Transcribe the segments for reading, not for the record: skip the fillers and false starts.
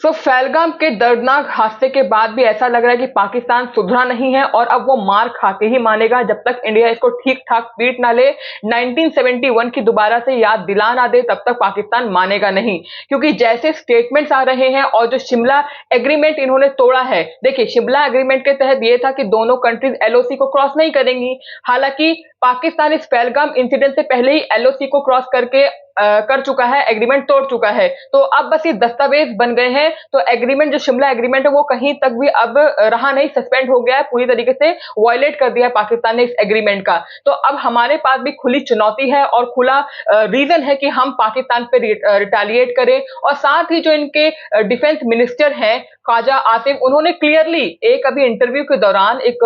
पहलगाम के दर्दनाक हादसे के बाद भी ऐसा लग रहा है कि पाकिस्तान सुधरा नहीं है और अब वो मार खाके ही मानेगा जब तक इंडिया इसको ठीक ठाक पीट ना ले, 1971 की दोबारा से याद दिला ना दे, तब तक पाकिस्तान मानेगा नहीं। क्योंकि जैसे स्टेटमेंट्स आ रहे हैं और जो शिमला एग्रीमेंट इन्होंने तोड़ा है, देखिए शिमला एग्रीमेंट के तहत ये था कि दोनों कंट्रीज एलओसी को क्रॉस नहीं करेंगी। हालांकि पाकिस्तान इस पहलगाम इंसिडेंट से पहले ही एलओसी को क्रॉस करके कर चुका है, एग्रीमेंट तोड़ चुका है। तो अब बस ये दस्तावेज बन गए हैं। तो एग्रीमेंट, जो शिमला एग्रीमेंट है, वो कहीं तक भी अब रहा नहीं, सस्पेंड हो गया है, पूरी तरीके से वायलेट कर दिया है पाकिस्तान ने इस एग्रीमेंट का। तो अब हमारे पास भी खुली चुनौती है और खुला रीजन है कि हम पाकिस्तान पे रिटालिएट करें। और साथ ही जो इनके डिफेंस मिनिस्टर हैं ख्वाजा आसिफ, उन्होंने क्लियरली एक अभी इंटरव्यू के दौरान, एक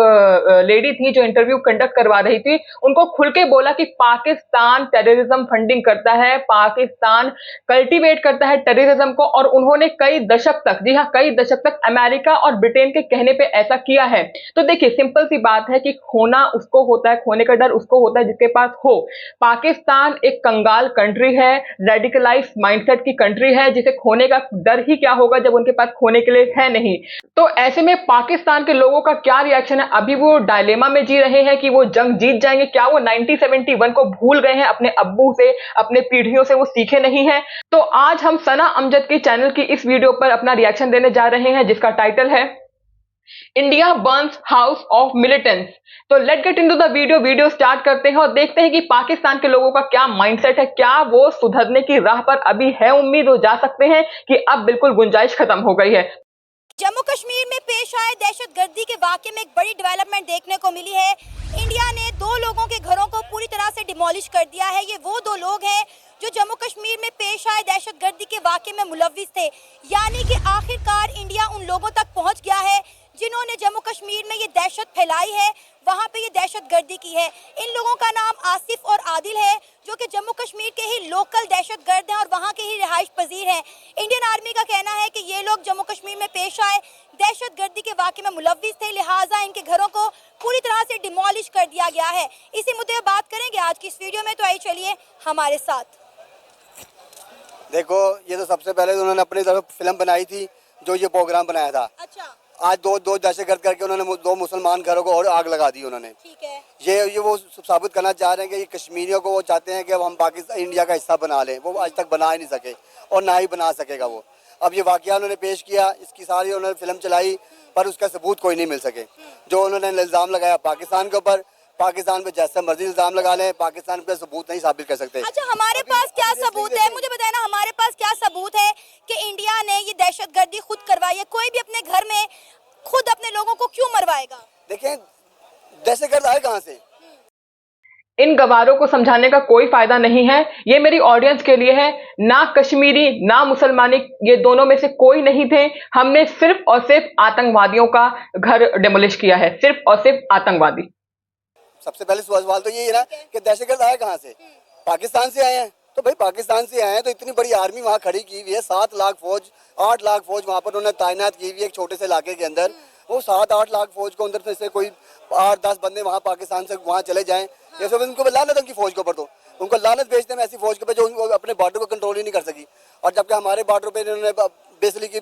लेडी थी जो इंटरव्यू कंडक्ट करवा रही थी, उनको खुल के बोला कि पाकिस्तान टेररिज्म फंडिंग करता है, पाकिस्तान कल्टीवेट करता है टेररिज्म को। और उन्होंने कई दशक तक, जी हाँ कई दशक तक, अमेरिका और ब्रिटेन के कहने पे ऐसा किया है। तो देखिए सिंपल सी बात है कि खोना उसको होता है, खोने का डर उसको होता है जिसके पास हो। पाकिस्तान एक कंगाल कंट्री है, रेडिकलाइज माइंडसेट की कंट्री है, जिसे खोने का डर ही क्या होगा जब उनके पास खोने के लिए है नहीं। तो ऐसे में पाकिस्तान के लोगों का क्या रिएक्शन है? अभी वो डायलेमा में जी रहे हैं कि वो जंग जीत जाएंगे, क्या वो 1971 को भूल गए हैं, अपने अब्बू से, अपने पीढ़ियों से वो सीखे नहीं हैं? तो आज हम सना अमजद के चैनल की इस वीडियो पर अपना रिएक्शन देने जा रहे हैं, जिसका टाइटल है India burns house of militants. तो let get into the video start करते हैं और देखते हैं कि पाकिस्तान के लोगों का क्या माइंडसेट है, क्या वो सुधरने की राह पर अभी है उम्मीद, हो जा सकते हैं कि अब बिल्कुल गुंजाइश खत्म हो गई है। जम्मू कश्मीर में पेश आए दहशतगर्दी के वाकये में एक बड़ी डेवलपमेंट देखने को मिली है। इंडिया ने 2 लोगों के घरों को पूरी तरह से डिमोलिश कर दिया है। ये वो 2 लोग हैं जो जम्मू कश्मीर में पेश आए दहशतगर्दी के वाकये में मुलव्विस थे। यानी कि आखिरकार इंडिया उन लोगों तक पहुंच गया है जिन्होंने जम्मू कश्मीर में ये दहशत फैलाई है, वहाँ पे ये दहशतगर्दी की है। इन लोगों का नाम आसिफ और आदिल है, जो कि जम्मू कश्मीर के ही लोकल दहशतगर्द हैं और वहाँ के ही रिहाइश पजीर हैं। इंडियन आर्मी का कहना है कि ये लोग जम्मू कश्मीर में पेश आए दहशतगर्दी के वाकये में मुलव्विस थे, लिहाजा इनके घरों को पूरी तरह से डिमोलिश कर दिया गया है। इसी मुद्दे पर बात करेंगे आज की इस वीडियो में, तो आइए चलिए हमारे साथ। देखो, ये तो सबसे पहले तो उन्होंने अपनी तरफ फिल्म बनाई थी, जो ये प्रोग्राम बनाया था। अच्छा, आज दो दहशतगर्द करके उन्होंने 2 मुसलमान घरों को और आग लगा दी उन्होंने। ठीक है। ये वो साबित करना चाह रहे हैं कि ये कश्मीरियों को वो चाहते हैं कि अब हम पाकिस्तान इंडिया का हिस्सा बना लें। वो आज तक बना ही नहीं सके और ना ही बना सकेगा वो। अब ये वाकया उन्होंने पेश किया, इसकी सारी उन्होंने फिल्म चलाई, पर उसका सबूत कोई नहीं मिल सके। जो उन्होंने इल्ज़ाम लगाया पाकिस्तान के ऊपर, पाकिस्तान पे जैसे मर्जी इल्जाम लगा लें, पाकिस्तान पे सबूत नहीं साबित कर सकते। अच्छा, हमारे पास क्या सबूत है? मुझे बताया ना, हमारे पास क्या सबूत है कि इंडिया ने ये दहशतगर्दी खुद करवाई है? कोई भी अपने घर में खुद अपने लोगों को क्यों मरवाएगा? देखें, दहशतगर्द आए कहाँ से? इन गवारों को समझाने का कोई फायदा नहीं है। ये मेरी ऑडियंस के लिए है, ना कश्मीरी ना मुसलमानी, ये दोनों में से कोई नहीं थे। हमने सिर्फ और सिर्फ आतंकवादियों का घर डेमोलिश किया है, सिर्फ और सिर्फ आतंकवादी। सबसे पहले सवाल तो ये है ना कि दहशतगर्द आए कहाँ से? पाकिस्तान से आए हैं। तो भाई पाकिस्तान से आए हैं तो इतनी बड़ी आर्मी वहाँ खड़ी की हुई है, 7 लाख फौज, 8 लाख फौज वहाँ पर उन्होंने तैनात की हुई है एक छोटे से इलाके के अंदर। वो 7-8 लाख फौज को अंदर से कोई 8-10 बंदे वहाँ पाकिस्तान से वहाँ चले जाएं, ये सब उनको लानत उनकी फौज के ऊपर। तो उनको लानत भेजते हैं ऐसी फौज के ऊपर जो अपने बॉर्डर को कंट्रोल ही नहीं कर सकी। और जबकि हमारे बॉर्डर पर इन्होंने बेसिकली की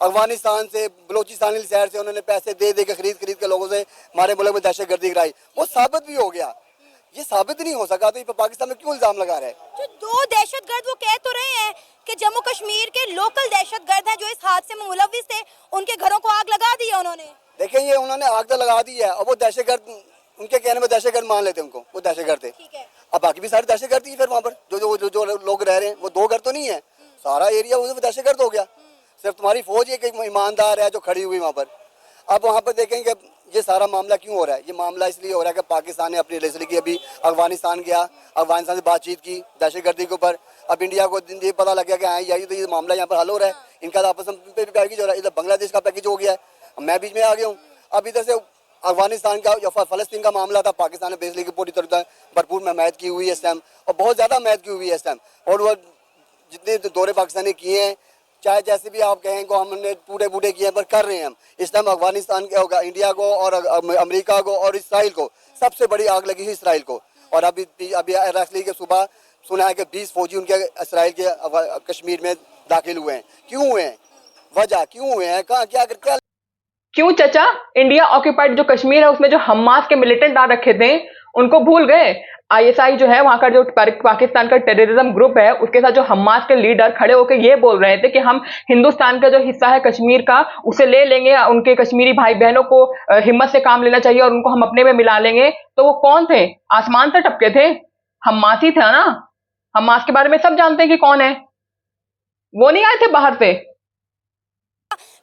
अफगानिस्तान से, बलोचिस्तान शहर से उन्होंने पैसे दे के खरीद के लोगों से हमारे मुल्क में दहशतगर्दी कराई। वो साबित भी हो गया। ये साबित नहीं हो सका, तो ये पाकिस्तान में क्यों इल्जाम लगा रहे हैं? जो 2 दहशतगर्द वो कह तो रहे हैं कि जम्मू कश्मीर के लोकल दहशतगर्द हैं जो इस हादसे में मुलव्विस थे, उनके घरों को आग लगा दी है उन्होंने। देखें, ये उन्होंने आग तो लगा दी है और वो दहशतगर्द, उनके कहने में दहशतगर्द मान लेते उनको, वो दहशतगर्द थे। ठीक है। अब बाकी भी सारे दहशतगर्द ही फिर वहाँ पर जो लोग रह रहे हैं, वो 2 घर तो नहीं है, सारा एरिया वो दहशतगर्द हो गया। सिर्फ तुम्हारी फौज एक ईमानदार है जो खड़ी हुई वहाँ पर। अब वहाँ पर देखेंगे ये सारा मामला क्यों हो रहा है? ये मामला इसलिए हो रहा है कि पाकिस्तान ने अपनी रेसली की, अभी अफगानिस्तान गया, अफगानिस्तान से बातचीत की दहशतगर्दी के ऊपर। अब इंडिया को ये पता लग गया कि हाँ यही तो ये मामला यहाँ पर हल हो रहा है, इनका आपस में पैकेज हो रहा है। इधर बांग्लादेश का पैकेज हो गया है, मैं बीच में आ गया हूँ। अब इधर से अफगानिस्तान का या फलस्तीन का मामला था, पाकिस्तान ने बेसिकली पूरी तरह भरपूर हिमायत की हुई है इस टाइम, और बहुत ज़्यादा हिमायत की हुई है इस टाइम। और वो जितने दौरे पाकिस्तान ने किए हैं, चाहे जैसे भी आप कहें को, हमने पूरे किए पर कर रहे हैं हम इस टाइम। अफगानिस्तान के होगा, इंडिया को और अमेरिका को और इसराइल को सबसे बड़ी आग लगी है इसराइल को। और अभी के सुबह सुना है कि 20 फौजी उनके इसराइल के कश्मीर में दाखिल हुए हैं। क्यों हुए हैं? वजह क्यों हुए हैं, कहाँ क्या क्या क्यों चचा? इंडिया ऑक्यूपाइड जो कश्मीर है उसमें जो हमास के मिलिटेंट आ रखे थे उनको भूल गए? आईएसआई जो है वहां का जो पाकिस्तान का टेररिज्म ग्रुप है उसके साथ जो हमास के लीडर खड़े होकर ये बोल रहे थे कि हम हिंदुस्तान का जो हिस्सा है कश्मीर का उसे ले लेंगे, उनके कश्मीरी भाई बहनों को हिम्मत से काम लेना चाहिए और उनको हम अपने में मिला लेंगे। तो वो कौन थे? आसमान से टपके थे? हमास ही था ना। हमास के बारे में सब जानते हैं कि कौन है। वो नहीं आए थे बाहर से।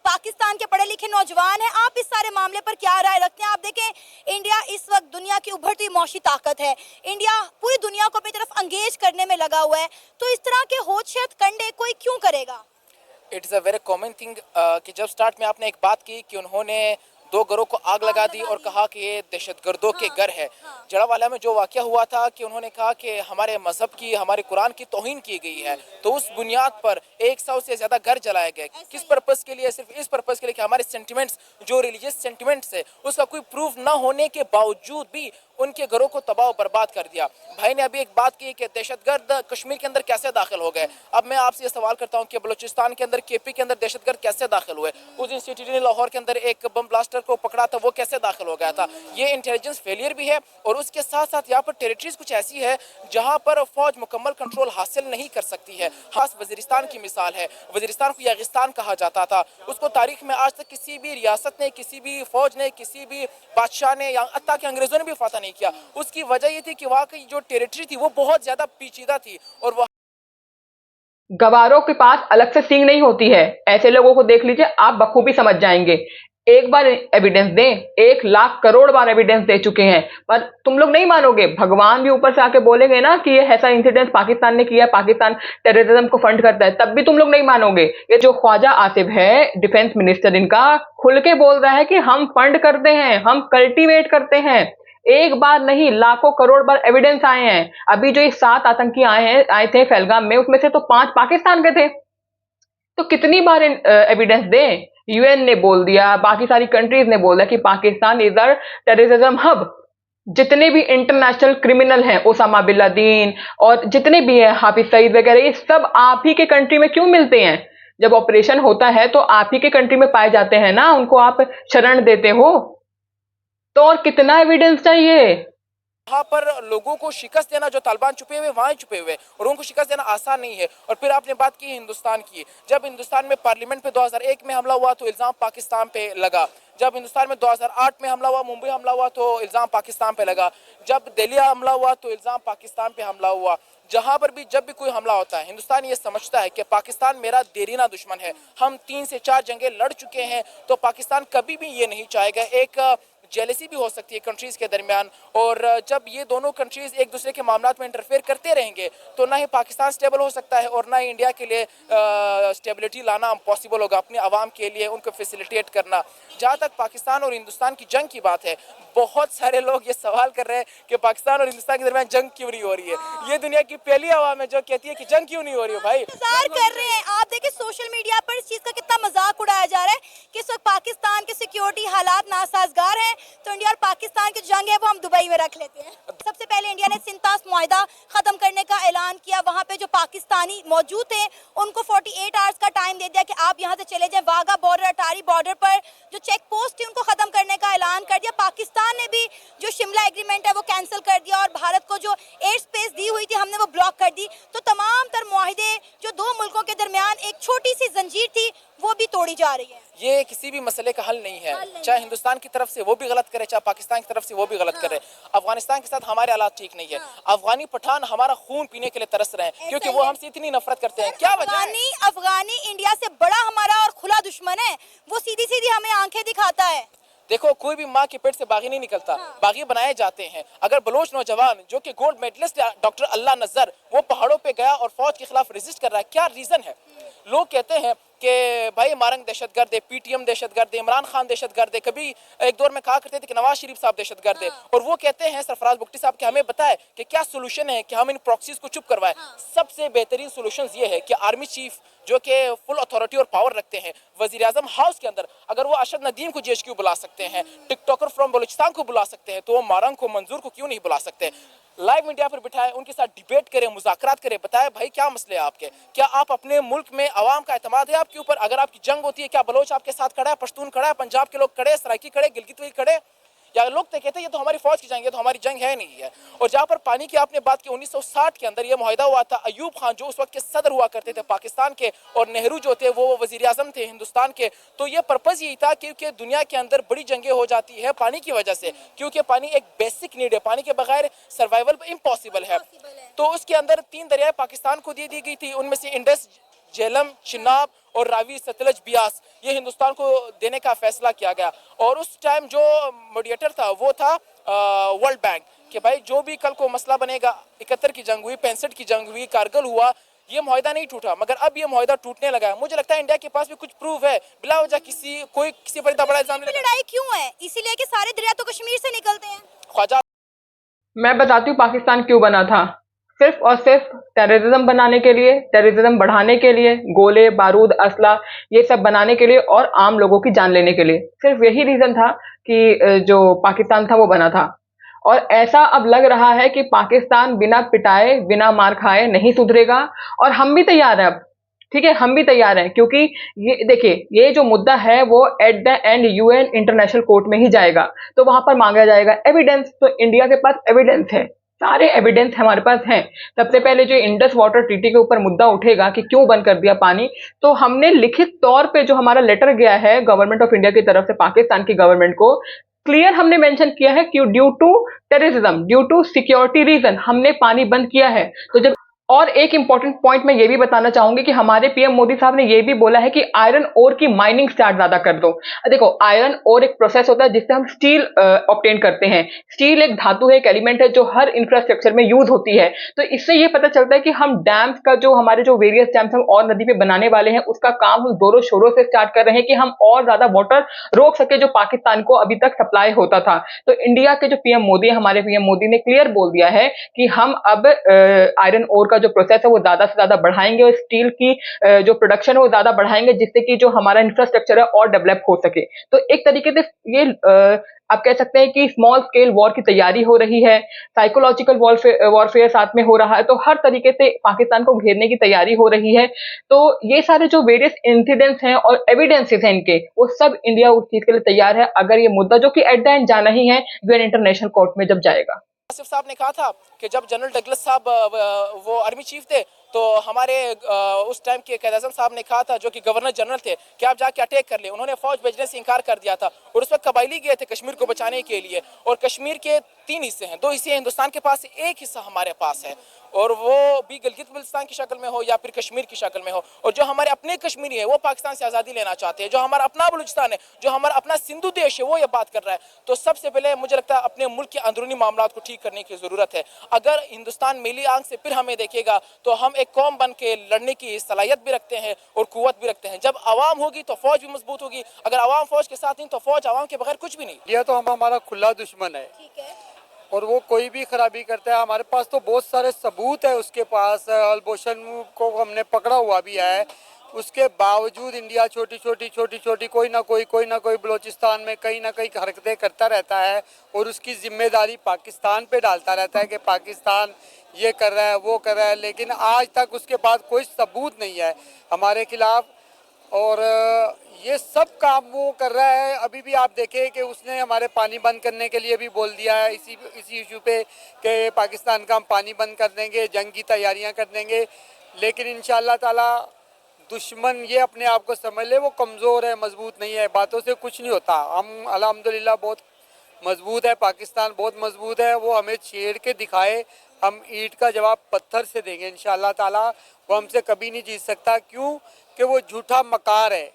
पाकिस्तान के पढ़े लिखे नौजवान हैं, आप इस सारे मामले पर क्या राय रखते हैं? आप देखें इंडिया इस वक्त दुनिया की उभरती मौशी ताकत है, इंडिया पूरी दुनिया को अपनी तरफ अंगेज करने में लगा हुआ है, तो इस तरह के होशत कंडे कोई क्यों करेगा? It's a very common thing कि जब स्टार्ट में आपने एक बात की कि उन्होंने 2 घरों को आग लगा दी और कहा कि ये दहशतगर्दों के घर है। जड़ावाला में जो वाक़या हुआ था कि उन्होंने कहा कि हमारे मज़हब की, हमारे कुरान की तौहीन की गई है, तो उस बुनियाद पर 100 से ज़्यादा घर जलाए गए। किस पर्पज़ के लिए? सिर्फ इस पर्पज़ के लिए कि हमारे सेंटिमेंट्स, जो रिलीजियस सेंटिमेंट्स है, उसका कोई प्रूफ ना होने के बावजूद भी उनके घरों को तबाह बर्बाद कर दिया। भाई ने अभी एक बात की कि दहशतगर्द कश्मीर के अंदर कैसे दाखिल हो गए। अब मैं आपसे ये सवाल करता हूँ कि बलूचिस्तान के अंदर, केपी के अंदर दहशतगर्द कैसे दाखिल हुए? उस दिन सिटी ने लाहौर के अंदर एक बम ब्लास्टर को पकड़ा था, वो कैसे दाखिल हो गया था? ये इंटेलिजेंस फेलियर भी है और उसके साथ साथ यहाँ पर टेरिटरीज कुछ ऐसी है जहाँ पर फौज मुकम्मल कंट्रोल हासिल नहीं कर सकती है। खास वजीरिस्तान की मिसाल है। वजीरिस्तान को यागिस्तान कहा जाता था, उसको तारीख में आज तक किसी भी रियासत ने, किसी भी फौज ने, किसी भी बादशाह ने या हत्ता के अंग्रेजों ने भी फतह नहीं किया। उसकी वजह ये थी कि वहाँ की जो टेरिटरी थी वो बहुत ज्यादा पेचीदा थी और वह गवारों के पास अलग से सींग नहीं होती है। ऐसे लोगों को देख लीजिए, आप बखूबी समझ जाएंगे। एक बार एविडेंस दें, 1 लाख करोड़ बार एविडेंस दे चुके हैं, पर तुम लोग नहीं मानोगे। भगवान भी ऊपर से आके बोलेंगे ना कि ये ऐसा इंसिडेंट पाकिस्तान ने किया है, पाकिस्तान टेररिज्म को फंड करता है, तब भी तुम लोग नहीं मानोगे। ये जो ख्वाजा आसिफ है, डिफेंस मिनिस्टर, इनका खुल के बोल रहा है कि हम फंड करते हैं, हम कल्टीवेट करते हैं। एक बार नहीं, लाखों करोड़ बार एविडेंस आए हैं। अभी जो ये 7 आतंकी आए थे पहलगाम में, उसमें से तो 5 पाकिस्तान के थे। तो कितनी बार एविडेंस दें? यूएन ने बोल दिया, बाकी सारी कंट्रीज ने बोला कि Pakistan is a terrorism hub. जितने भी इंटरनेशनल क्रिमिनल हैं, ओसामा बिन लादेन और जितने भी हैं, हाफिज सईद वगैरह, ये सब आप ही के कंट्री में क्यों मिलते हैं? जब ऑपरेशन होता है तो आप ही के कंट्री में पाए जाते हैं ना, उनको आप शरण देते हो। तो और कितना एविडेंस चाहिए? वहाँ पर लोगों को शिकस्त देना, जो तालिबान छुपे हुए वहाँ छुपे हुए, और उनको शिकस्त देना आसान नहीं है। और फिर आपने बात की हिंदुस्तान की। जब हिंदुस्तान में पार्लियामेंट पे 2001 में हमला हुआ तो इल्ज़ाम पाकिस्तान पे लगा। जब हिंदुस्तान में 2008 में हमला हुआ, मुंबई हमला हुआ, तो इल्ज़ाम पाकिस्तान पे लगा। जब दिल्ली हमला हुआ तो इल्ज़ाम पाकिस्तान पे हमला हुआ। जहाँ पर भी जब भी कोई हमला होता है, हिंदुस्तान ये समझता है कि पाकिस्तान मेरा देरीना दुश्मन है। हम 3 से 4 जंगें लड़ चुके हैं, तो पाकिस्तान कभी भी ये नहीं चाहेगा। एक जेलसी भी हो सकती है कंट्रीज़ के दरमियान, और जब ये दोनों कंट्रीज़ एक दूसरे के मामलात में इंटरफेयर करते रहेंगे तो ना ही पाकिस्तान स्टेबल हो सकता है और ना ही इंडिया के लिए स्टेबिलिटी लाना पॉसिबल होगा, अपने आवाम के लिए उनको फैसिलिटेट करना। जहाँ तक पाकिस्तान और हिंदुस्तान की जंग की बात है, बहुत सारे लोग ये सवाल कर रहे हैं कि पाकिस्तान और हिंदुस्तान के दरमियान जंग क्यों नहीं हो रही है। ये दुनिया की पहली आवाम है जो कहती है कि जंग क्यों नहीं हो रही है। भाई इंतजार कर रहे हैं। आप देखिए सोशल मीडिया पर इस चीज का कितना मजाक उड़ाया जा रहा है कि इस वक्त पाकिस्तान के सिक्योरिटी हालात नासाजगार हैं, तो इंडिया और पाकिस्तान की जंग है वो हम दुबई में रख लेते हैं। सबसे पहले इंडिया ने सिंतास मुआहिदा खत्म करने का ऐलान किया। वहां पे जो पाकिस्तानी मौजूद थे उनको 48 आवर्स का टाइम दे दिया कि आप यहाँ से चले जाएं। वाघा बॉर्डर, अटारी बॉर्डर पर जो चेक पोस्ट थी उनको खत्म करने का ऐलान कर दिया। पाकिस्तान ने भी जो शिमला एग्रीमेंट है वो कैंसिल कर दिया और भारत को जो एयर स्पेस दी हुई थी हमने वो ब्लॉक कर दी। तो तमाम तर मुआहिदे जो 2 मुल्कों के दरमियान एक छोटी सी जंजीर थी वो भी तोड़ी जा रही है। ये किसी भी मसले का हल नहीं है। चाहे हिंदुस्तान की तरफ से वो भी गलत करे, चाहे पाकिस्तान की तरफ से वो भी गलत करे। अफगानिस्तान के साथ हमारे हालात ठीक नहीं है। अफगानी पठान हमारा खून पीने के लिए तरस रहे हैं क्योंकि वो हमसे इतनी नफरत करते हैं। क्या वजह है? अफगानी इंडिया से बड़ा हमारा और खुला दुश्मन है। वो सीधी सीधी हमें आंखें दिखाता है। देखो, कोई भी माँ के पेट से बागी नहीं निकलता, बागी बनाए जाते हैं। अगर बलोच नौजवान जो कि गोल्ड मेडलिस्ट डॉक्टर अल्लाह नजर वो पहाड़ों पे गया और फौज के खिलाफ रेजिस्ट कर रहा है, क्या रीजन है? लोग कहते हैं कि भाई मारंग दहशतगर्द है, पीटीएम दहशतगर्द है, इमरान खान दहशतगर्द है। कभी एक दौर में कहा करते थे कि नवाज शरीफ साहब दहशतगर्द है। और वो कहते हैं सरफराज बुगटी साहब कि हमें बताए कि क्या सोल्यूशन है कि हम इन प्रॉक्सीज को चुप करवाएं। सबसे बेहतरीन सोल्यूशन ये है कि आर्मी चीफ जो कि फुल अथॉरिटी और पावर रखते हैं, वजीर आजम हाउस के अंदर अगर वो अरशद नदीम को जेएचक्यू बुला सकते हैं, टिकटॉकर फ्रॉम बलूचिस्तान को बुला सकते हैं, तो वो मारंग को, मंजूर को क्यों नहीं बुला सकते? लाइव मीडिया पर बिठाए, उनके साथ डिबेट करें, मुज़ाकरात करें, बताएं भाई क्या मसले हैं आपके, क्या आप अपने मुल्क में आवाम का एतमाद है आपके आपके ऊपर अगर आपकी जंग होती है, क्या बलोच आपके साथ खड़ा है, पश्तून खड़ा है, पंजाब के लोग खड़े, सराइकी खड़े, गिलगित खड़े, या लोग तो कहते हैं ये तो हमारी फौज की जंग है, तो हमारी जंग है नहीं है। और जहां पर पानी की आपने बात की, 1960 के अंदर ये मुआहदा हुआ था। अयूब खान जो उस वक्त के सदर हुआ करते थे पाकिस्तान के, और नेहरू जो थे वो वजीर आजम थे हिंदुस्तान के। तो ये पर्पज यही था क्योंकि दुनिया के अंदर बड़ी जंगें हो जाती है पानी की वजह से, क्योंकि पानी एक बेसिक नीड है, पानी के बगैर सर्वाइवल इम्पॉसिबल है। तो उसके अंदर 3 दरियाएं पाकिस्तान को दे दी गई थी, उनमें से इंडस, झेलम, चिनाब और रावी, सतलज, बियास, ये हिंदुस्तान को देने का फैसला किया गया। और उस टाइम जो मीडिएटर था वो था वर्ल्ड बैंक, कि भाई जो भी कल को मसला बनेगा, 71 की जंग हुई, 65 की जंग हुई, कारगिल हुआ, ये मुआहदा नहीं टूटा, मगर अब ये मुआहदा टूटने लगा है। मुझे लगता है इंडिया के पास भी कुछ प्रूफ है, बिला वजह किसी पर इतना बड़ा इल्जाम नहीं। लड़ाई क्यों है? इसीलिए कि सारे दरिया तो कश्मीर से निकलते हैं। ख्वाजा, मैं बताती हूँ पाकिस्तान क्यों बना था। सिर्फ और सिर्फ टेररिज्म बनाने के लिए, टेररिज्म बढ़ाने के लिए, गोले बारूद असला ये सब बनाने के लिए और आम लोगों की जान लेने के लिए। सिर्फ यही रीजन था कि जो पाकिस्तान था वो बना था। और ऐसा अब लग रहा है कि पाकिस्तान बिना पिटाए, बिना मार खाए नहीं सुधरेगा। और हम भी तैयार हैं अब, ठीक है, हम भी तैयार हैं, क्योंकि ये देखिए, ये जो मुद्दा है वो at the end UN international court में ही जाएगा। तो वहां पर मांगा जाएगा एविडेंस। तो इंडिया के पास एविडेंस है, सारे एविडेंस हमारे पास हैं। सबसे पहले जो इंडस वाटर ट्रीटी के ऊपर मुद्दा उठेगा कि क्यों बंद कर दिया पानी, तो हमने लिखित तौर पे जो हमारा लेटर गया है गवर्नमेंट ऑफ इंडिया की तरफ से पाकिस्तान की गवर्नमेंट को, क्लियर हमने मेंशन किया है कि due to terrorism, due to security reason हमने पानी बंद किया है। तो जब और एक इंपॉर्टेंट पॉइंट मैं ये भी बताना चाहूंगी कि हमारे पीएम मोदी साहब ने ये भी बोला है कि आयरन ओर की माइनिंग स्टार्ट ज्यादा कर दो। देखो, आयरन ओर एक प्रोसेस होता है जिससे हम स्टील ऑब्टेन करते हैं। स्टील एक धातु है, एक एलिमेंट है जो हर इंफ्रास्ट्रक्चर में यूज होती है। तो इससे ये पता चलता है कि हम डैम्स का जो हमारे जो वेरियस डैम्स हम और नदी पे बनाने वाले हैं उसका काम हम जोरों शोरों से स्टार्ट कर रहे हैं कि हम और ज्यादा वाटर रोक सके जो पाकिस्तान को अभी तक सप्लाई होता था। तो इंडिया के जो पीएम मोदी है, हमारे पीएम मोदी ने क्लियर बोल दिया है कि हम अब आयरन ओर का जो प्रोसेस है वो ज्यादा से ज्यादा बढ़ाएंगे और स्टील की जो प्रोडक्शन है वो ज्यादा बढ़ाएंगे, जिससे कि जो हमारा इंफ्रास्ट्रक्चर है और डेवलप हो सके। तो एक तरीके से ये आप कह सकते हैं कि स्मॉल स्केल वॉर की तैयारी हो रही है, साइकोलॉजिकल वॉरफेयर साथ में हो रहा है। तो हर तरीके से पाकिस्तान को घेरने की तैयारी हो रही है। तो ये सारे जो वेरियस इंसिडेंट्स हैं और एविडेंसेस हैं इनके, वो सब इंडिया उस चीज के लिए तैयार है अगर ये मुद्दा जो कि एट द एंड जाना ही है यूएन इंटरनेशनल कोर्ट में जब जाएगा। आसिफ साहब ने कहा था कि जब जनरल डगलस साहब वो आर्मी चीफ थे, तो हमारे उस टाइम के कैद आज़म साहब ने कहा था, जो कि गवर्नर जनरल थे, कि आप जाके अटैक कर ले। उन्होंने फौज भेजने से इनकार कर दिया था। और उस वक्त कबायली गए थे कश्मीर को बचाने के लिए। और कश्मीर के 3 हिस्से हैं, 2 हिस्से हिंदुस्तान के पास, 1 हिस्सा हमारे पास है, और वो भी गिलगित बल्तिस्तान की शक्ल में हो या फिर कश्मीर की शक्ल में हो। और जो हमारे अपने कश्मीरी है वो पाकिस्तान से आज़ादी लेना चाहते हैं। जो हमारा अपना बलूचिस्तान है, जो हमारा अपना सिंधु देश है, वो ये बात कर रहा है। तो सबसे पहले मुझे लगता है अपने मुल्क के अंदरूनी मामला को ठीक करने की ज़रूरत है। अगर हिंदुस्तान मेली आंख से फिर हमें देखेगा तो हम एक कौम बन के लड़ने की सलाहियत भी रखते हैं और कुव्वत भी रखते हैं। जब आवाम होगी तो फौज भी मजबूत होगी। अगर आवाम फौज के साथ नहीं तो फौज आवाम के बगैर कुछ भी नहीं। ये तो हमारा खुला दुश्मन है, ठीक है। और वो कोई भी खराबी करता है। हमारे पास तो बहुत सारे सबूत है उसके पास। अल्बोशन को हमने पकड़ा हुआ भी है। उसके बावजूद इंडिया छोटी छोटी कोई ना कोई बलूचिस्तान में कहीं ना कहीं हरकतें करता रहता है, और उसकी जिम्मेदारी पाकिस्तान पे डालता रहता है कि पाकिस्तान ये कर रहा है, वो कर रहा है। लेकिन आज तक उसके पास कोई सबूत नहीं है हमारे खिलाफ, और ये सब काम वो कर रहा है। अभी भी आप देखें कि उसने हमारे पानी बंद करने के लिए भी बोल दिया है इसी इशू पे कि पाकिस्तान का हम पानी बंद कर देंगे, जंग की तैयारियां कर देंगे। लेकिन इंशाअल्लाह ताला दुश्मन ये अपने आप को समझ ले, वो कमज़ोर है, मजबूत नहीं है। बातों से कुछ नहीं होता। हम अल्हम्दुलिल्लाह बहुत मजबूत है, पाकिस्तान बहुत मजबूत है। वो हमें छेड़ के दिखाए, हम ईंट का जवाब पत्थर से देंगे इंशाअल्लाह ताला। वो हमसे कभी नहीं जीत सकता। क्यों? कि वो झूठा मकार है।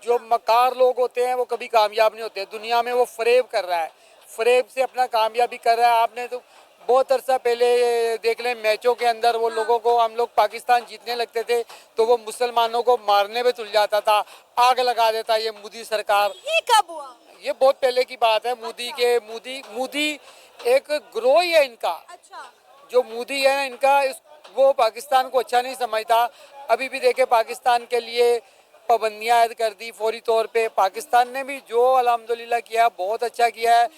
जो मकार लोग होते हैं वो कभी कामयाब नहीं होते। दुनिया में वो फरेब कर रहा है, फरेब से अपना कामयाबी कर रहा है। आपने तो बहुत अरसा पहले देख लें, मैचों के अंदर वो लोगों को, हम लोग पाकिस्तान जीतने लगते थे तो वो मुसलमानों को मारने में तुल जाता था, आग लगा देता ये मोदी सरकार। ये कब हुआ? ये बहुत पहले की बात है। मोदी एक ग्रोह ही है इनका। अच्छा। जो मोदी है इनका, वो पाकिस्तान को अच्छा नहीं समझता। अभी भी देखे पाकिस्तान के लिए पाबंदियां ऐड कर दी फौरी तौर पे। पाकिस्तान ने भी जो अल्हम्दुलिल्लाह किया बहुत अच्छा किया है।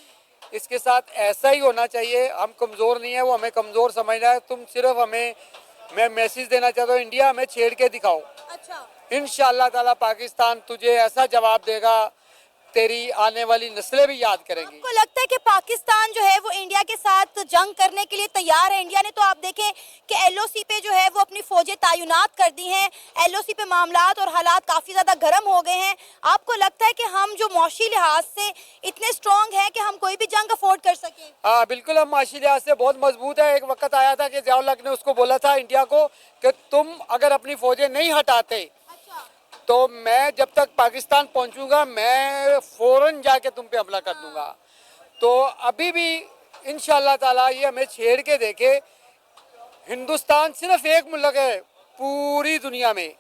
इसके साथ ऐसा ही होना चाहिए। हम कमज़ोर नहीं है, वो हमें कमज़ोर समझ रहा है। तुम सिर्फ हमें, मैं मैसेज देना चाहता हूँ, इंडिया हमें छेड़ के दिखाओ। अच्छा। इंशाअल्लाह ताला पाकिस्तान तुझे ऐसा जवाब देगा, तेरी आने वाली नस्लें भी याद करेंगी। आपको लगता है कि पाकिस्तान जो है वो इंडिया के साथ जंग करने के लिए तैयार है? इंडिया ने तो आप देखें कि एलओसी पे जो है वो अपनी फौजें तैनात कर दी हैं, एलओसी पे मामलात और हालात काफ़ी ज़्यादा गर्म हो गए हैं। आपको लगता है कि हम जो मौशी लिहाज से इतने स्ट्रॉन्ग हैं कि हम कोई भी जंग अफोर्ड कर सकें? हाँ बिल्कुल, हम माशी लिहाज से बहुत मजबूत है। एक वक्त आया था कि ज़ियाउल हक ने उसको बोला था इंडिया को कि तुम अगर अपनी फौजें नहीं हटाते तो मैं जब तक पाकिस्तान पहुंचूंगा मैं फौरन जाके तुम पे हमला कर दूंगा। तो अभी भी इंशाअल्लाह ताला ये हमें छेड़ के देखे, हिंदुस्तान सिर्फ एक मुल्क है पूरी दुनिया में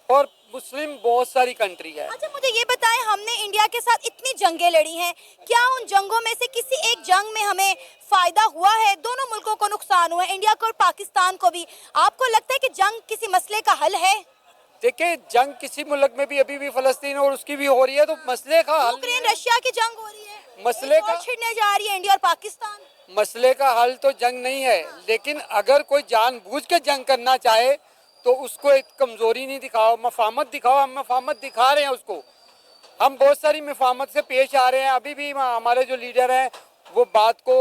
और मुस्लिम बहुत सारी कंट्री है। अच्छा मुझे ये बताएं, हमने इंडिया के साथ इतनी जंगें लड़ी हैं, क्या उन जंगों में से किसी एक जंग में हमें फायदा हुआ है? दोनों मुल्कों को नुकसान हुआ है, इंडिया को और पाकिस्तान को भी। आपको लगता है कि जंग किसी मसले का हल है? देखिए, जंग किसी मुल्क में भी अभी भी फलस्तीन और उसकी भी हो रही है, तो मसले का हल, यूक्रेन रशिया की जंग हो रही है, मसले का छिड़ने जा रही है इंडिया और पाकिस्तान। मसले का हल तो जंग नहीं है, लेकिन अगर कोई जानबूझ के जंग करना चाहे तो उसको एक कमजोरी नहीं दिखाओ, मफामत दिखाओ। हम मफामत दिखा रहे हैं उसको, हम बहुत सारी मफामत से पेश आ रहे हैं। अभी भी हमारे जो लीडर हैं वो बात को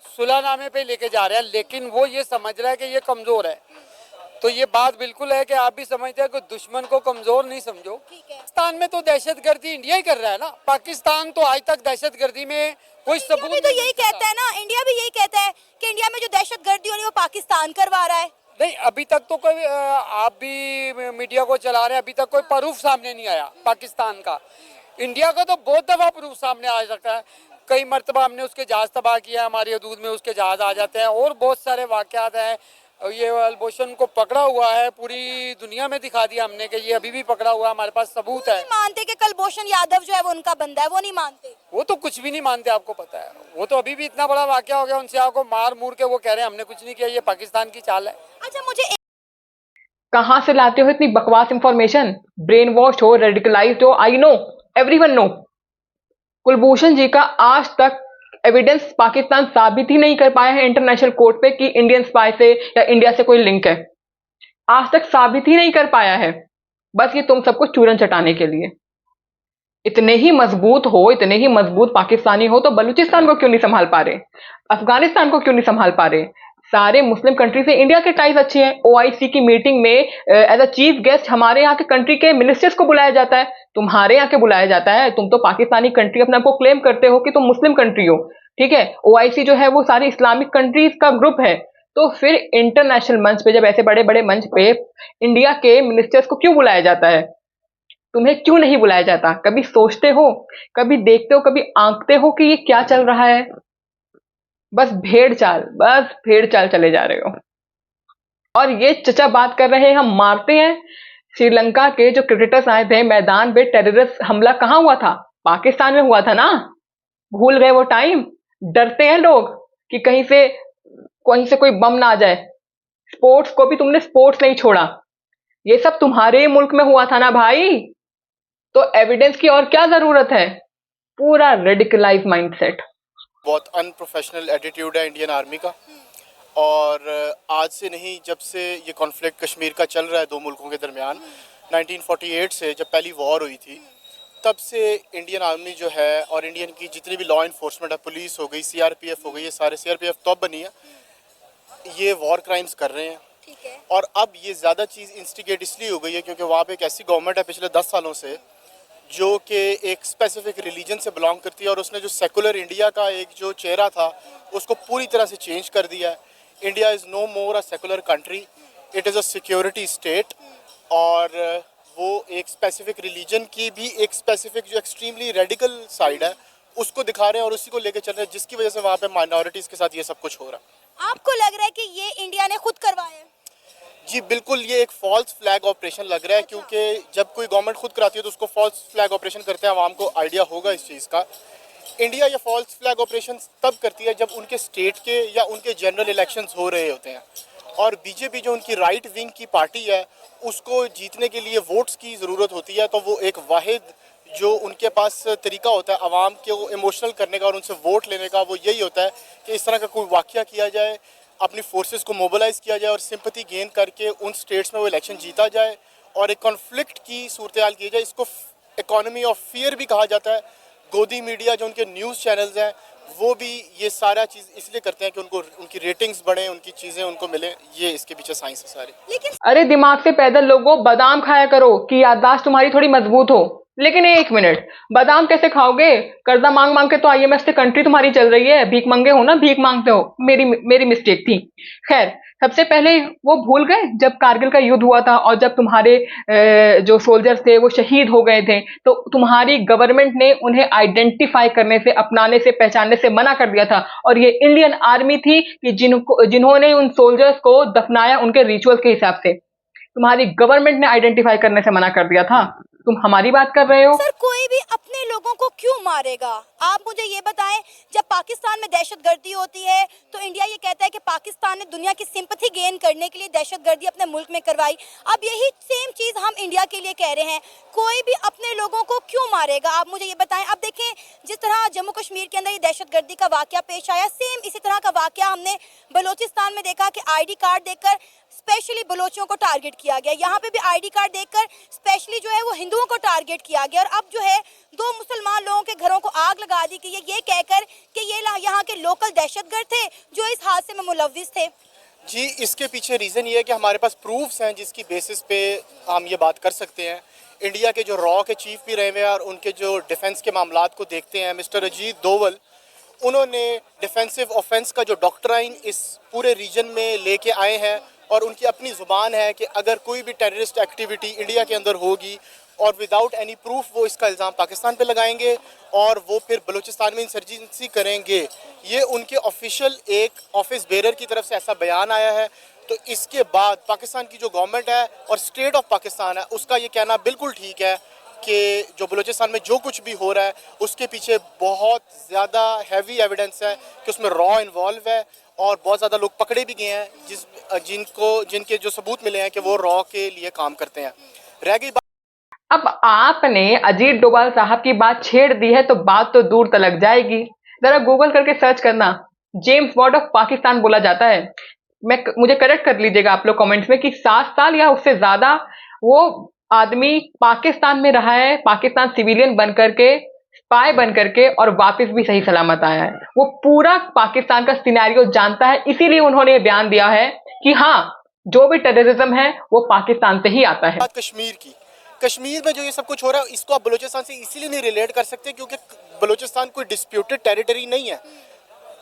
सुलहनामे पे लेके जा रहे हैं, लेकिन वो ये समझ रहा है कि ये कमजोर है। तो ये बात बिल्कुल है कि आप भी समझते हैं कि दुश्मन को कमजोर नहीं समझो। पाकिस्तान में तो दहशतगर्दी इंडिया ही कर रहा है ना, पाकिस्तान तो आज तक दहशतगर्दी में कोई सबूत भी तो यही कहता है ना, इंडिया भी यही कहता है कि इंडिया में जो दहशतगर्दी हो रही है वो पाकिस्तान करवा रहा है। नहीं, अभी तक तो कोई, आप भी मीडिया को चला रहे हैं, अभी तक कोई प्रूफ सामने नहीं आया पाकिस्तान का। इंडिया का तो बहुत दफा प्रूफ सामने आ सकता है, कई मरतबा हमने उसके जहाज तबाह किया, हमारी हदूद में उसके जहाज आ जाते हैं और बहुत सारे वाकयात हैं। ये अल्बोशन को पकड़ा हुआ है, पूरी दुनिया में दिखा दिया हमने कि ये अभी भी पकड़ा हुआ है, हमारे पास सबूत है। नहीं मानते कि कुलभूषण यादव जो है वो उनका बंदा है, वो नहीं मानते। वो तो कुछ भी नहीं मानते, आपको पता है। वो तो अभी भी इतना बड़ा वाकया हो गया, उनसे आपको मार मूर के वो कह रहे हैं हमने कुछ नहीं किया, ये पाकिस्तान की चाल है। अच्छा मुझे कहां से लाते हो इतनी बकवास इंफॉर्मेशन? ब्रेन वॉश हो, रेडिकलाइज्ड हो, I know, everyone know. Kulbhushan ji का आज तक एविडेंस पाकिस्तान साबित ही नहीं कर पाया है इंटरनेशनल कोर्ट पे कि इंडियन स्पाई से या इंडिया से कोई लिंक है। आज तक साबित ही नहीं कर पाया है, बस ये तुम सबको चूरन चटाने के लिए। इतने ही मजबूत हो, इतने ही मजबूत पाकिस्तानी हो तो बलूचिस्तान को क्यों नहीं संभाल पा रहे? अफगानिस्तान को क्यों नहीं संभाल पा रहे? सारे मुस्लिम कंट्री से इंडिया के टाइज अच्छे हैं। ओआईसी की मीटिंग में एज अ चीफ गेस्ट हमारे यहाँ के कंट्री के मिनिस्टर्स को बुलाया जाता है, तुम्हारे यहाँ के बुलाया जाता है। तुम तो पाकिस्तानी कंट्री अपने आपको क्लेम करते हो कि तुम मुस्लिम कंट्री हो, ठीक है। ओआईसी जो है वो सारी इस्लामिक कंट्रीज का ग्रुप है, तो फिर इंटरनेशनल मंच पे, जब ऐसे बड़े बड़े मंच पे इंडिया के मिनिस्टर्स को क्यों बुलाया जाता है? तुम्हें क्यों नहीं बुलाया जाता? कभी सोचते हो, कभी देखते हो, कभी आंकते हो कि ये क्या चल रहा है? बस भेड़ चाल चले जा रहे हो। और ये चचा बात कर रहे हैं हम मारते हैं। श्रीलंका के जो क्रिकेटर्स आए थे मैदान पे, टेररिस्ट हमला कहाँ हुआ था? पाकिस्तान में हुआ था ना। भूल गए वो टाइम? डरते हैं लोग कि कहीं से कोई बम ना आ जाए। स्पोर्ट्स को भी तुमने स्पोर्ट्स नहीं छोड़ा, ये सब तुम्हारे मुल्क में हुआ था ना भाई। तो एविडेंस की और क्या जरूरत है? पूरा रेडिकलाइज माइंडसेट। बहुत अनप्रोफेशनल एटीट्यूड है इंडियन आर्मी का। और आज से नहीं, जब से ये कॉन्फ्लिक्ट कश्मीर का चल रहा है दो मुल्कों के दरमियान, 1948 से जब पहली वॉर हुई थी, तब से इंडियन आर्मी जो है और इंडियन की जितनी भी लॉ इन्फोर्समेंट है, पुलिस हो गई, सीआरपीएफ हो गई, ये सारे सीआरपीएफ तो अब बनी है, ये वॉर क्राइम्स कर रहे हैं। और अब ये ज़्यादा चीज़ इंस्टिगेट इसलिए हो गई है क्योंकि वहाँ पे एक ऐसी गवर्नमेंट है पिछले 10 सालों से जो कि एक स्पेसिफिक रिलीजन से बिलोंग करती है, और उसने जो सेकुलर इंडिया का एक जो चेहरा था उसको पूरी तरह से चेंज कर दिया है। India is no more a secular country, it is a security state. और वो एक स्पेसिफिक रिलीजन की भी एक स्पेसिफिक जो एक्सट्रीमली रेडिकल साइड है उसको दिखा रहे हैं और उसी को लेकर चल रहे हैं, जिसकी वजह से वहाँ पे माइनॉरिटीज़ के साथ ये सब कुछ हो रहा है। आपको लग रहा है कि ये इंडिया ने खुद करवाया है? जी बिल्कुल, ये एक फॉल्स फ्लैग ऑपरेशन लग रहा है, क्योंकि जब कोई गवर्नमेंट खुद कराती है तो उसको फॉल्स फ्लैग ऑपरेशन करते हैं, आवाम को आइडिया होगा इस चीज़ का। इंडिया ये फॉल्स फ्लैग ऑपरेशन तब करती है जब उनके स्टेट के या उनके जनरल इलेक्शंस हो रहे होते हैं, और बीजेपी जो उनकी राइट विंग की पार्टी है उसको जीतने के लिए वोट्स की ज़रूरत होती है। तो वो एक वाहिद जो उनके पास तरीका होता है आवाम के वो इमोशनल करने का और उनसे वोट लेने का, वो यही होता है कि इस तरह का कोई वाक़या किया जाए, अपनी फोर्सेस को मोबिलाइज़ किया जाए और सिंपैथी गेन करके उन स्टेट्स में वो इलेक्शन जीता जाए और एक कॉन्फ्लिक्ट की सूरत हाल की जाए। इसको इकोनॉमी ऑफ फियर भी कहा जाता है। गोदी मीडिया जो उनके न्यूज़ चैनल्स हैं वो भी ये सारा चीज़ इसलिए करते हैं कि उनको उनकी रेटिंग्स बढ़ें, उनकी चीज़ें उनको मिलें। ये इसके पीछे साइंस है सारी। लेकिन अरे दिमाग से पैदल लोगों, बादाम खाया करो कि याददाश्त तुम्हारी थोड़ी मजबूत हो। लेकिन एक मिनट, बादाम कैसे खाओगे? कर्जा मांग मांग के तो आईएमएफ से कंट्री तुम्हारी चल रही है। भीख मंगे हो ना, भीख मांगते हो। मेरी मिस्टेक थी। खैर, सबसे पहले वो भूल गए जब कारगिल का युद्ध हुआ था और जब तुम्हारे जो सोल्जर्स थे वो शहीद हो गए थे, तो तुम्हारी गवर्नमेंट ने उन्हें आइडेंटिफाई करने से, अपनाने से, पहचानने से मना कर दिया था। और ये इंडियन आर्मी थी कि जिन्होंने उन सोल्जर्स को दफनाया उनके रिचुअल के हिसाब से। तुम्हारी गवर्नमेंट ने आइडेंटिफाई करने से मना कर दिया था। तुम हमारी बात कर रहे हो? सर, कोई भी अपने लोगों को क्यों मारेगा? आप मुझे ये बताएं, जब पाकिस्तान में दहशतगर्दी होती है तो इंडिया ये कहता है कि पाकिस्तान ने दुनिया की सिंपैथी गेन करने के लिए दहशतगर्दी अपने मुल्क में करवाई। अब यही सेम चीज हम इंडिया के लिए कह रहे हैं, कोई भी अपने लोगों को क्यों मारेगा? आप मुझे ये बताएं। अब देखें, जिस तरह जम्मू कश्मीर के अंदर ये दहशतगर्दी का वाकया पेश आया, सेम इसी तरह का वाकया हमने बलोचिस्तान में देखा कि आईडी कार्ड देखकर स्पेशली बलोचों को टारगेट किया गया। यहाँ पे भी आईडी कार्ड देखकर स्पेशली जो है वो हिंदुओं को टारगेट किया गया। और अब जो है 2 मुसलमान लोगों के घरों को आग लगा दी गई है, ये कहकर कि ये यहाँ के लोकल दहशतगर्द थे जो इस हादसे में मुलव्विस थे। जी, इसके पीछे रीज़न ये है कि हमारे पास प्रूफ्स हैं जिसकी बेसिस पे हम ये बात कर सकते हैं। इंडिया के जो रॉ के चीफ भी रहे हुए हैं और उनके जो डिफेंस के मामलात को देखते हैं, मिस्टर अजीत दोवल, उन्होंने डिफेंसिव ऑफेंस का जो डॉक्ट्राइन इस पूरे रीजन में लेके आए हैं और उनकी अपनी ज़ुबान है कि अगर कोई भी टेररिस्ट एक्टिविटी इंडिया के अंदर होगी और विदाउट एनी प्रूफ वो इसका इल्ज़ाम पाकिस्तान पे लगाएंगे और वो फिर बलूचिस्तान में इंसर्जेंसी करेंगे। ये उनके ऑफिशियल एक ऑफिस बेरर की तरफ से ऐसा बयान आया है। तो इसके बाद पाकिस्तान की जो गवर्नमेंट है और स्टेट ऑफ पाकिस्तान है उसका ये कहना बिल्कुल ठीक है कि जो बलूचिस्तान में जो कुछ भी हो रहा है उसके पीछे बहुत ज़्यादा हैवी एविडेंस है कि उसमें रॉ इन्वॉल्व है और बहुत ज़्यादा लोग पकड़े भी गए हैं जिनके जो सबूत मिले हैं कि वो रॉ के लिए काम करते हैं। रह गई अब आपने अजीत डोभाल साहब की बात छेड़ दी है तो बात तो दूर तलक जाएगी। जरा गूगल करके सर्च करना, जेम्स बॉन्ड ऑफ पाकिस्तान बोला जाता है। मुझे करेक्ट कर लीजिएगा आप लोग कमेंट्स में कि 7 साल या उससे ज्यादा वो आदमी पाकिस्तान में रहा है, पाकिस्तान सिविलियन बन करके, स्पाई बन करके, और वापस भी सही सलामत आया है। वो पूरा पाकिस्तान का सिनेरियो जानता है, इसीलिए उन्होंने बयान दिया है कि हाँ, जो भी टेररिज्म है वो पाकिस्तान से ही आता है। बात कश्मीर की, कश्मीर में जो ये सब कुछ हो रहा है इसको आप बलूचिस्तान से इसीलिए नहीं रिलेट कर सकते क्योंकि बलूचिस्तान कोई डिस्प्यूटेड टेरिटरी नहीं है।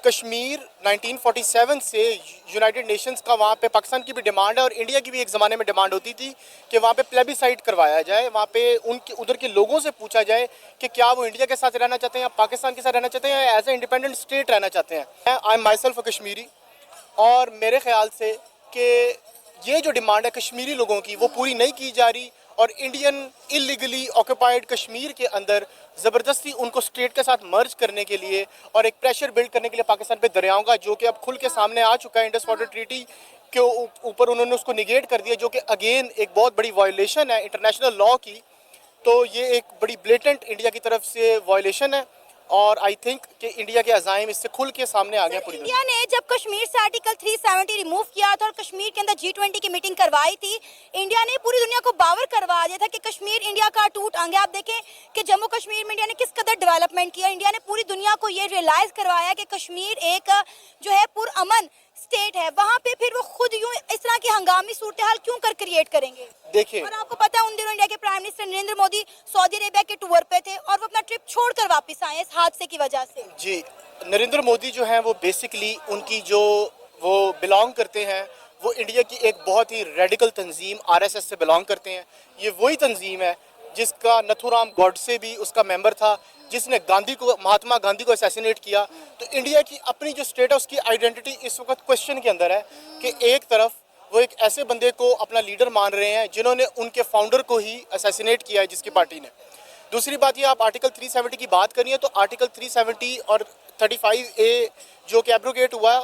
कश्मीर 1947 से यूनाइटेड नेशंस का वहाँ पे पाकिस्तान की भी डिमांड है और इंडिया की भी एक ज़माने में डिमांड होती थी कि वहाँ पे प्लेबिसाइड करवाया जाए, वहाँ पे उनके उधर के लोगों से पूछा जाए कि क्या वो इंडिया के साथ रहना चाहते हैं या पाकिस्तान के साथ रहना चाहते हैं या एज ए इंडिपेंडेंट स्टेट रहना चाहते हैं। आई एम माई सेल्फ अ कश्मीरी और मेरे ख्याल से कि ये जो डिमांड है कश्मीरी लोगों की वो पूरी नहीं की जा रही और इंडियन इलीगली ऑक्यूपाइड कश्मीर के अंदर ज़बरदस्ती उनको स्टेट के साथ मर्ज करने के लिए और एक प्रेशर बिल्ड करने के लिए पाकिस्तान पे दरियाओं का, जो कि अब खुल के सामने आ चुका है, इंडस वाटर ट्रीटी के ऊपर उन्होंने उसको निगेट कर दिया, जो कि अगेन एक बहुत बड़ी वायलेशन है इंटरनेशनल लॉ की। तो ये एक बड़ी ब्लेटेंट इंडिया की तरफ से वायलेशन है और आई थिंक कि इंडिया के अज़ाइम इससे खुल के सामने आ गया। पूरी इंडिया ने जब कश्मीर से आर्टिकल 370 रिमूव किया था और कश्मीर के अंदर G20 की मीटिंग करवाई थी, इंडिया ने पूरी दुनिया को बावर करवा दिया था कि कश्मीर इंडिया का अटूट अंग है। आप देखें कि जम्मू कश्मीर में इंडिया ने किस कदर डेवलपमेंट किया। इंडिया ने पूरी दुनिया को ये रियलाइज करवाया कि कश्मीर एक जो है पुरअमन स्टेट है। वहाँ पे फिर वो खुद यूं इस तरह की हंगामी सूरत हाल क्यों कर क्रिएट करेंगे? देखिए, और आपको पता है उन दिनों इंडिया के prime minister Narendra Modi Saudi Arabia के टूर पे थे और वो अपना ट्रिप छोड़कर वापस आए इस हादसे की वजह से। जी, नरेंद्र मोदी जो हैं वो बेसिकली उनकी जो वो बिलोंग करते हैं वो इंडिया की एक बहुत ही रेडिकल तंजीम RSS से बिलोंग करते हैं। ये वही तंजीम है जिसका नथुराम गॉडसे भी उसका मेंबर था, जिसने महात्मा गांधी को असैसिनेट किया। तो इंडिया की अपनी जो स्टेट है उसकी आइडेंटिटी इस वक्त क्वेश्चन के अंदर है कि एक तरफ वो एक ऐसे बंदे को अपना लीडर मान रहे हैं जिन्होंने उनके फाउंडर को ही असैसिनेट किया है जिसकी पार्टी ने। दूसरी बात ये, आप आर्टिकल 370 की बात करिए तो आर्टिकल 370 और 35A जो कि एब्रोगेट हुआ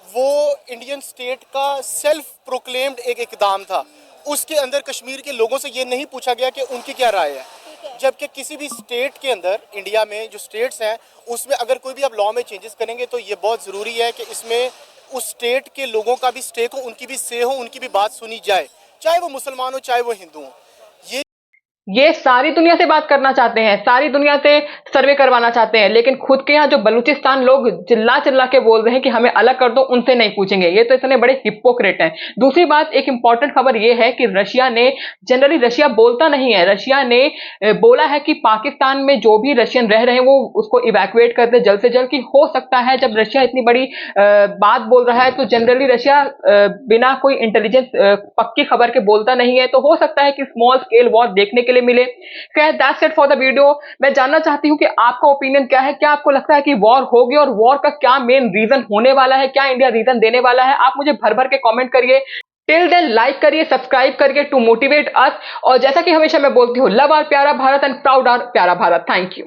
वो इंडियन स्टेट का सेल्फ प्रोक्लेम्ड एक इकदाम था। उसके अंदर कश्मीर के लोगों से ये नहीं पूछा गया कि उनकी क्या राय है, जबकि किसी भी स्टेट के अंदर इंडिया में जो स्टेट्स हैं उसमें अगर कोई भी आप लॉ में चेंजेस करेंगे तो ये बहुत ज़रूरी है कि इसमें उस स्टेट के लोगों का भी स्टेक हो, उनकी भी से हो, उनकी भी बात सुनी जाए। चाहे वो मुसलमान हो चाहे वो हिंदू हो। ये सारी दुनिया से बात करना चाहते हैं, सारी दुनिया से सर्वे करवाना चाहते हैं, लेकिन खुद के यहाँ जो बलूचिस्तान लोग चिल्ला चिल्ला के बोल रहे हैं कि हमें अलग कर दो, उनसे नहीं पूछेंगे। ये तो इतने बड़े हिपोक्रेट हैं। दूसरी बात, एक इंपॉर्टेंट खबर ये है कि रशिया ने, जनरली रशिया बोलता नहीं है, रशिया ने बोला है कि पाकिस्तान में जो भी रशियन रह रहे हैं वो उसको इवैक्यूएट कर दे जल्द से जल्द। कि हो सकता है जब रशिया इतनी बड़ी बात बोल रहा है तो जनरली रशिया बिना कोई इंटेलिजेंस पक्की खबर के बोलता नहीं है, तो हो सकता है कि स्मॉल स्केल वॉर देखने के लिए मिले। खैर, that's it for the video. मैं जानना चाहती हूं कि आपका ओपिनियन क्या है, क्या आपको लगता है कि वॉर होगी और वॉर का क्या मेन रीजन होने वाला है, क्या इंडिया रीजन देने वाला है? आप मुझे भर भर के कमेंट करिए। टिल देन लाइक करिए, सब्सक्राइब करिए टू मोटिवेट अस। और जैसा कि हमेशा मैं बोलती हूं, लव आवर प्यारा भारत एंड प्राउड आवर प्यारा भारत। Thank you.